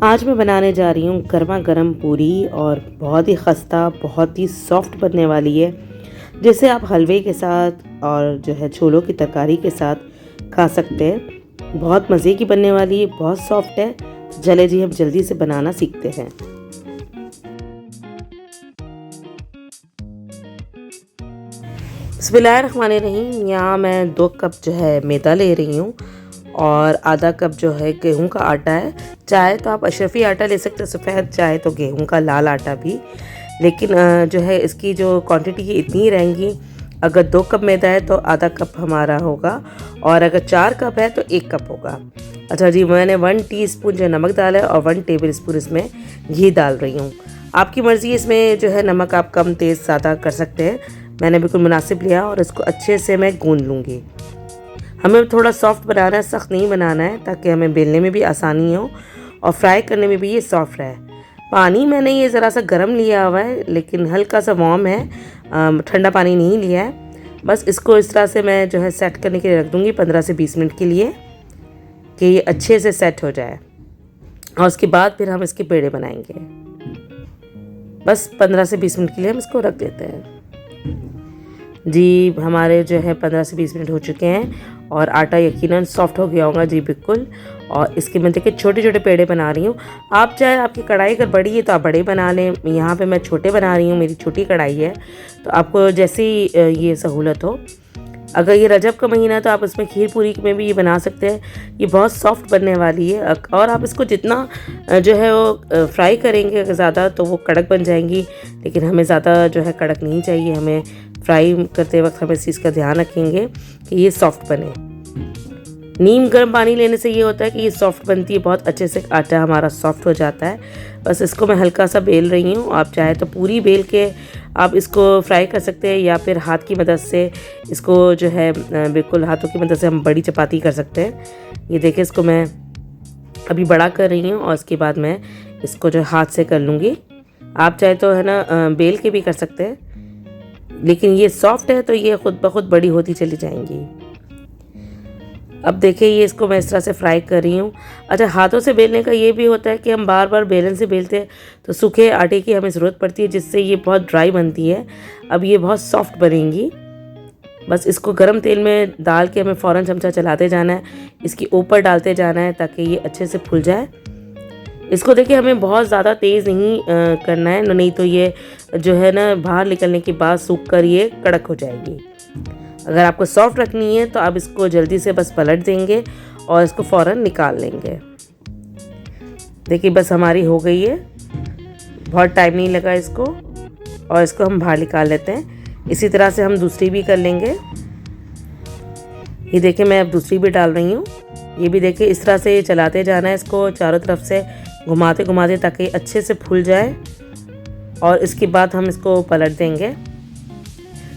आज मैं बनाने जा रही हूँ गर्मा गर्म पूरी और बहुत ही खस्ता, बहुत ही सॉफ्ट बनने वाली है, जिसे आप हलवे के साथ और जो है छोलों की तरकारी के साथ खा सकते हैं। बहुत मज़े की बनने वाली है, बहुत सॉफ्ट है। तो चले जी हम जल्दी से बनाना सीखते हैं। बिस्मिल्लाहिर्रहमानिर्रहीम। यहाँ मैं 2 कप जो है मैदा ले रही हूँ और आधा कप जो है गेहूं का आटा है। चाहे तो आप अशरफी आटा ले सकते हैं सफ़ेद, चाहे तो गेहूं का लाल आटा भी। लेकिन जो है इसकी जो क्वांटिटी है इतनी ही रहेंगी। अगर 2 कप मैदा है तो आधा कप हमारा होगा, और अगर 4 कप है तो 1 कप होगा। अच्छा जी, मैंने 1 टीस्पून जो नमक डाला है और 1 टेबल स्पून इसमें घी डाल रही हूँ। आपकी मर्ज़ी, इसमें जो है नमक आप कम तेज़ ज़्यादा कर सकते हैं। मैंने बिल्कुल मुनासिब लिया और इसको अच्छे से मैं गूंद लूँगी। हमें थोड़ा सॉफ्ट बनाना है, सख्त नहीं बनाना है, ताकि हमें बेलने में भी आसानी हो और फ्राई करने में भी ये सॉफ्ट रहे। पानी मैंने ये ज़रा सा गर्म लिया हुआ है, लेकिन हल्का सा वार्म है, ठंडा पानी नहीं लिया है। बस इसको इस तरह से मैं जो है सेट करने के लिए रख दूँगी 15 से 20 मिनट के लिए, कि ये अच्छे से सेट हो जाए। और उसके बाद फिर हम इसके पेड़े बनाएंगे। बस 15 से 20 मिनट के लिए हम इसको रख देते हैं। जी, हमारे जो है 15 से 20 मिनट हो चुके हैं और आटा यकीनन सॉफ्ट हो गया होगा जी, बिल्कुल। और इसके मैं देखिए छोटे छोटे पेड़े बना रही हूँ। आप चाहे आपकी कढ़ाई अगर बड़ी है तो आप बड़े बना लें। यहाँ पे मैं छोटे बना रही हूँ, मेरी छोटी कढ़ाई है, तो आपको जैसी ये सहूलत हो। अगर ये रजब का महीना है तो आप इसमें खीर पूरी में भी ये बना सकते हैं। ये बहुत सॉफ्ट बनने वाली है, और आप इसको जितना जो है वो फ्राई करेंगे ज़्यादा तो वो कड़क बन जाएंगी। लेकिन हमें ज़्यादा जो है कड़क नहीं चाहिए। हमें फ्राई करते वक्त हम इस चीज़ का ध्यान रखेंगे कि ये सॉफ्ट बने। नीम गर्म पानी लेने से ये होता है कि ये सॉफ्ट बनती है, बहुत अच्छे से आटा हमारा सॉफ्ट हो जाता है। बस इसको मैं हल्का सा बेल रही हूँ। आप चाहे तो पूरी बेल के आप इसको फ्राई कर सकते हैं, या फिर हाथ की मदद से इसको जो है बिल्कुल हाथों की मदद से हम बड़ी चपाती कर सकते हैं। ये देखिए, इसको मैं अभी बड़ा कर रही हूँ और उसके बाद मैं इसको जो हाथ से कर लूँगी। आप चाहे तो है ना बेल के भी कर सकते हैं, लेकिन ये सॉफ्ट है तो ये खुद ब खुद बड़ी होती चली जाएंगी। अब देखिए, ये इसको मैं इस तरह से फ्राई कर रही हूँ। अच्छा, हाथों से बेलने का ये भी होता है कि हम बार बार बेलन से बेलते हैं तो सूखे आटे की हमें ज़रूरत पड़ती है, जिससे ये बहुत ड्राई बनती है। अब ये बहुत सॉफ्ट बनेंगी। बस इसको गर्म तेल में डाल के हमें फ़ौरन चमचा चलाते जाना है, इसके ऊपर डालते जाना है ताकि ये अच्छे से फूल जाए। इसको देखिए, हमें बहुत ज़्यादा तेज़ नहीं करना है, नहीं तो ये जो है ना बाहर निकलने के बाद सूख कर ये कड़क हो जाएगी। अगर आपको सॉफ्ट रखनी है तो आप इसको जल्दी से बस पलट देंगे और इसको फ़ौरन निकाल लेंगे। देखिए, बस हमारी हो गई है, बहुत टाइम नहीं लगा इसको, और इसको हम बाहर निकाल लेते हैं। इसी तरह से हम दूसरी भी कर लेंगे। ये देखिए, मैं अब दूसरी भी डाल रही हूँ। ये भी देखिए, इस तरह से चलाते जाना है, इसको चारों तरफ से घुमाते घुमाते ताकि अच्छे से फूल जाए, और इसके बाद हम इसको पलट देंगे।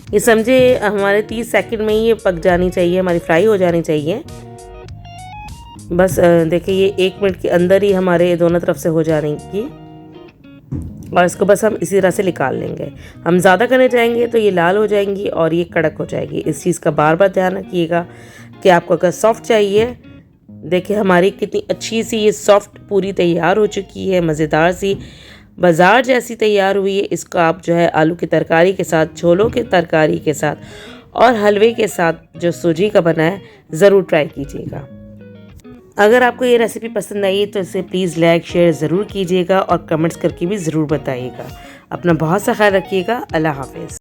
ये समझे हमारे 30 सेकंड में ही ये पक जानी चाहिए, हमारी फ्राई हो जानी चाहिए। बस देखिए, ये 1 मिनट के अंदर ही हमारे दोनों तरफ से हो जाएगी, और इसको बस हम इसी तरह से निकाल लेंगे। हम ज़्यादा करने जाएंगे तो ये लाल हो जाएंगी और ये कड़क हो जाएगी। इस चीज़ का बार बार ध्यान रखिएगा कि आपको अगर सॉफ्ट चाहिए। देखिए, हमारी कितनी अच्छी सी ये सॉफ्ट पूरी तैयार हो चुकी है, मज़ेदार सी, बाज़ार जैसी तैयार हुई है। इसको आप जो है आलू की तरकारी के साथ, छोलों की तरकारी के साथ और हलवे के साथ जो सूजी का बना है, ज़रूर ट्राई कीजिएगा। अगर आपको ये रेसिपी पसंद आई तो इसे प्लीज़ लाइक शेयर ज़रूर कीजिएगा और कमेंट्स करके भी ज़रूर बताइएगा। अपना बहुत सा ख्याल रखिएगा। अल्लाह हाफ़िज़।